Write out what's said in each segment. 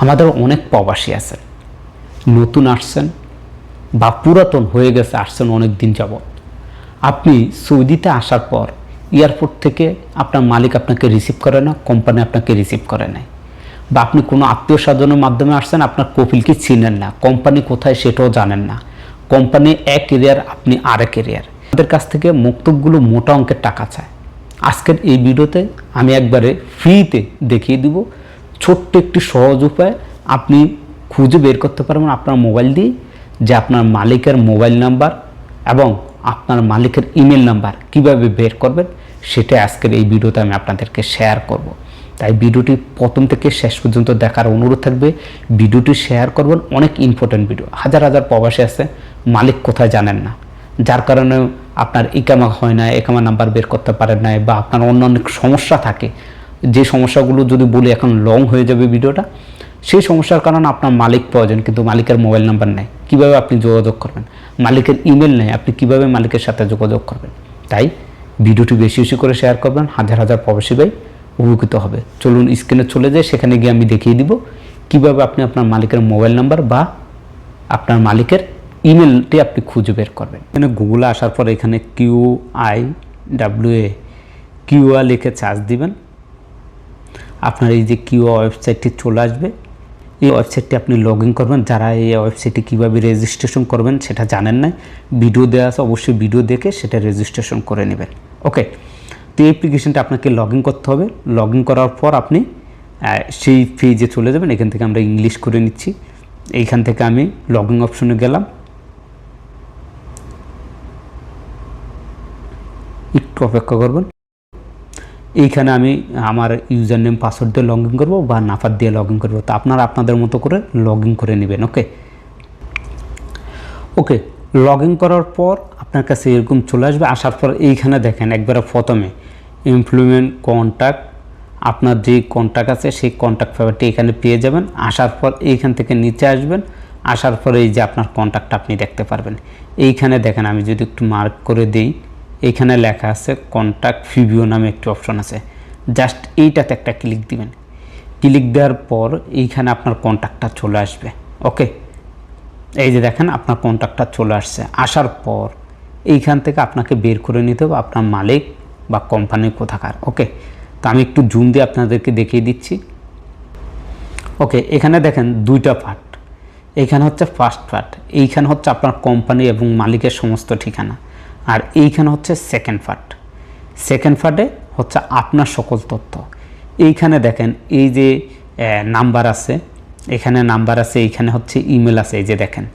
আমাদের অনেক প্রবাসী আছে, নতুন আসছেন বা পুরাতন হয়ে গেছে, আসছেন অনেক দিন যাবৎ। আপনি সৌদিতে আসার পর এয়ারপোর্ট থেকে আপনার মালিক আপনাকে রিসিভ করে না, কোম্পানি আপনাকে রিসিভ করে নাই, বা আপনি কোনো আত্মীয় স্বজনের মাধ্যমে আসছেন, আপনার কফিলকে চিনেন না, কোম্পানি কোথায় সেটাও জানেন না, কোম্পানি এক এরিয়ার, আপনি আরেক এরিয়ার। তাদের কাছ থেকে মক্তবগুলো মোটা অঙ্কের টাকা চায়। আজকের এই ভিডিওতে আমি একবারে ফ্রিতে দেখিয়ে দিব ছোট্ট একটি সহজ উপায় আপনি খুঁজে বের করতে পারবেন আপনার মোবাইল দিয়ে, যে আপনার মালিকের মোবাইল নাম্বার এবং আপনার মালিকের ইমেল নাম্বার কিভাবে বের করবেন, সেটা আজকের এই ভিডিওতে আমি আপনাদেরকে শেয়ার করব। তাই ভিডিওটি প্রথম থেকে শেষ পর্যন্ত দেখার অনুরোধ থাকবে। ভিডিওটি শেয়ার করবেন, অনেক ইম্পর্টেন্ট ভিডিও। হাজার হাজার প্রবাসী আছে, মালিক কোথায় জানেন না, যার কারণে আপনার ইকামা হয় না, ইকামা নাম্বার বের করতে পারেন না, বা আপনার অন্য অনেক সমস্যা থাকে। যে সমস্যাগুলো যদি বলি এখন লং হয়ে যাবে ভিডিওটা, সেই সমস্যার কারণে আপনার মালিক প্রয়োজন, কিন্তু মালিকের মোবাইল নাম্বার নেই, কীভাবে আপনি যোগাযোগ করবেন? মালিকের ইমেল নেই, আপনি কীভাবে মালিকের সাথে যোগাযোগ করবেন? তাই ভিডিওটি বেশি বেশি করে শেয়ার করবেন, হাজার হাজার প্রবাসী ভাই উপকৃত হবে। চলুন স্ক্রিনে চলে যাই, সেখানে গিয়ে আমি দেখিয়ে দিব কীভাবে আপনি আপনার মালিকের মোবাইল নাম্বার বা আপনার মালিকের ইমেলটি আপনি খুঁজে বের করবেন। এখানে গুগলে আসার পর এখানে কিউআ লিখে সার্চ দিবেন। আপনার এই যে কিউআ ওয়েবসাইটটি চলে আসবে। এই ওয়েবসাইটটি আপনি লগ ইন করবেন। যারা এই ওয়েবসাইটে কীভাবে রেজিস্ট্রেশন করবেন সেটা জানেন না, ভিডিও দেওয়া আছে, অবশ্যই ভিডিও দেখে সেটা রেজিস্ট্রেশন করে নেবেন। ওকে, তো এই অ্যাপ্লিকেশনটা আপনাকে লগ ইন করতে হবে। লগ ইন করার পর আপনি সেই পেজে চলে যাবেন। এখান থেকে আমরা ইংলিশ করে নিচ্ছি। এইখান থেকে আমি লগ ইন অপশনে গেলাম, একটু অপেক্ষা করবেন। এইখানে আমি আমার ইউজার নেম পাসওয়ার্ড দিয়ে লগ ইন করবো বা নাফার দিয়ে লগ ইন করবো, তো আপনারা আপনাদের মতো করে লগ ইন করে নেবেন। ওকে, লগ ইন করার পর আপনার কাছে এরকম চলে আসবে। আসার পর এইখানে দেখেন একবারে প্রথমে এমপ্লয়মেন্ট কন্ট্যাক্ট, আপনার যে কন্ট্যাক্ট আছে সেই কন্ট্যাক্ট পেপারটি এখানে পেয়ে যাবেন। আসার পর এইখান থেকে নিচে আসবেন। আসার পরে এই যে আপনার কন্ট্যাক্টটা আপনি দেখতে পারবেন। এইখানে দেখেন আমি যদি একটু মার্ক করে দিই, এইখানে লেখা আছে কন্ট্যাক্ট প্রিভিউ নামে একটি অপশন আছে। জাস্ট এইটাতে একটা ক্লিক দিবেন। ক্লিক দেওয়ার পর এইখানে আপনার কন্ট্যাক্টটা চলে আসবে। ওকে, এই যে দেখেন আপনার কন্ট্যাক্টটা চলে আসছে। আসার পর এইখান থেকে আপনাকে বের করে নিতে হবে আপনার মালিক বা কোম্পানি কোথাকার। ওকে, তো আমি একটু জুম দিয়ে আপনাদেরকে দেখিয়ে দিচ্ছি। ওকে, এখানে দেখেন দুইটা পার্ট। এইখানে হচ্ছে ফার্স্ট পার্ট, এইখানে হচ্ছে আপনার কোম্পানি এবং মালিকের সমস্ত ঠিকানা, আর এইখানে হচ্ছে সেকেন্ড পার্ট। সেকেন্ড পার্টে হচ্ছে আপনার সকল তথ্য। এইখানে দেখেন এই যে নাম্বার আছে, এখানে নাম্বার আছে, এইখানে হচ্ছে ইমেল আছে। এই যে দেখেন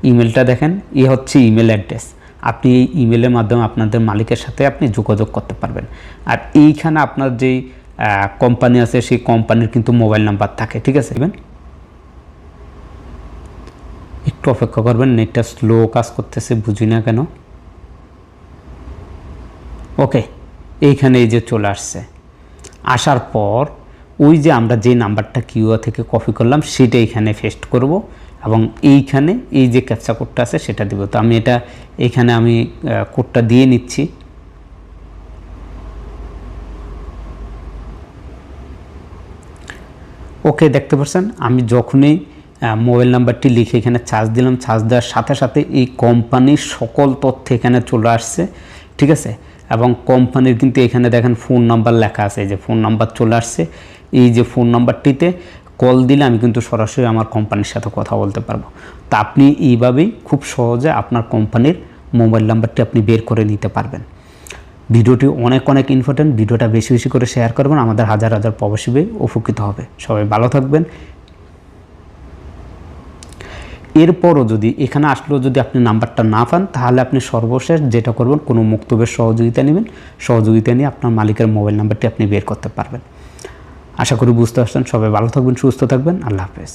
ইমেলটা দেখেন, এ হচ্ছে ইমেল অ্যাড্রেস। আপনি এই ইমেলের মাধ্যমে আপনাদের মালিকের সাথে আপনি যোগাযোগ করতে পারবেন। আর এইখানে আপনার যেই কোম্পানি আছে সেই কোম্পানির কিন্তু মোবাইল নাম্বার থাকে। ঠিক আছে, একটু অপেক্ষা করবেন, নেটটা স্লো কাজ করতেছে, বুঝি না কেন। ওকে, এইখানে এই যে চলে আসছে। আসার পর ওই যে আমরা যে নাম্বারটা কিউআর থেকে কপি করলাম সেটা এইখানে পেস্ট করব, এবং এইখানে এই যে ক্যাপচা কোডটা আছে সেটা দিব। তো আমি এটা এইখানে আমি কোডটা দিয়ে নিচ্ছি। ওকে, দেখতে পাচ্ছেন আমি যখনই মোবাইল নাম্বারটি লিখে এখানে চার্জ দিলাম, চার্জ দেওয়ার সাথে সাথে এই কোম্পানির সকল তথ্য এখানে চলে আসছে। ঠিক আছে, এবং কোম্পানির কিন্তু এখানে দেখেন ফোন নাম্বার লেখা আছে, এই যে ফোন নাম্বার চলে আসছে। এই যে ফোন নাম্বারটিতে কল দিলে আমি কিন্তু সরাসরি আমার কোম্পানির সাথে কথা বলতে পারবো। তা আপনি এইভাবেই খুব সহজে আপনার কোম্পানির মোবাইল নাম্বারটি আপনি বের করে নিতে পারবেন। ভিডিওটি অনেক অনেক ইম্পর্টেন্ট, ভিডিওটা বেশি বেশি করে শেয়ার করবেন, আমাদের হাজার হাজার প্রবাসী ভাই উপকৃত হবে। সবাই ভালো থাকবেন। এরপরও যদি এখানে আসলেও যদি আপনি নাম্বারটা না পান, তাহলে আপনি সর্বশেষ যেটা করবেন, কোনো মক্তবের সহযোগিতা নেবেন। সহযোগিতা নিয়ে আপনার মালিকের মোবাইল নাম্বারটি আপনি বের করতে পারবেন। আশা করি বুঝতে পারছেন। সবাই ভালো থাকবেন, সুস্থ থাকবেন। আল্লাহ হাফেজ।